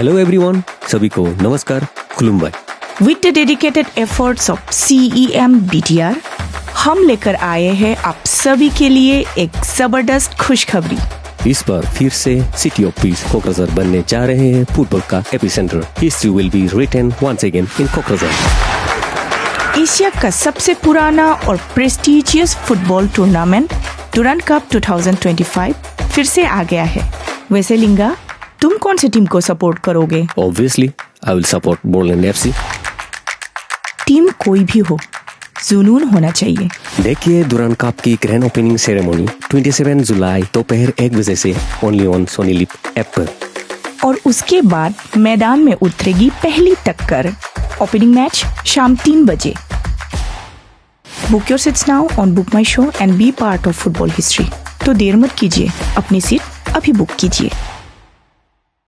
Hello everyone, सभी को नमस्कार, खुलुमबाई। With the dedicated efforts of CEM BTR, हम लेकर आए हैं आप सभी के लिए एक जबरदस्त खुशखबरी। इस बार फिर से सिटी ऑफ पीस कोकराझार बनने जा रहे हैं फुटबॉल का epicentre. History will be written once again in Kokrajhar. Asia का सबसे पुराना और prestigious football tournament Durand Cup 2025 फिर से आ गया है। वैसे लिंगा, तुम कौन सी टीम को सपोर्ट करोगे? Obviously, I will support Borland FC। Team कोई भी हो, जुनून होना चाहिए। देखिए डुरंड कप की ग्रैंड ओपनिंग सेरेमनी 27 जुलाई दोपहर 1 बजे से only on Sony live app पर। और उसके बाद मैदान में उतरेगी पहली टक्कर। ओपनिंग मैच शाम 3 बजे। Book your seats now on BookMyShow and be part of football history. तो देर मत कीजिए, अपनी सीट अभी बुक कीजिए।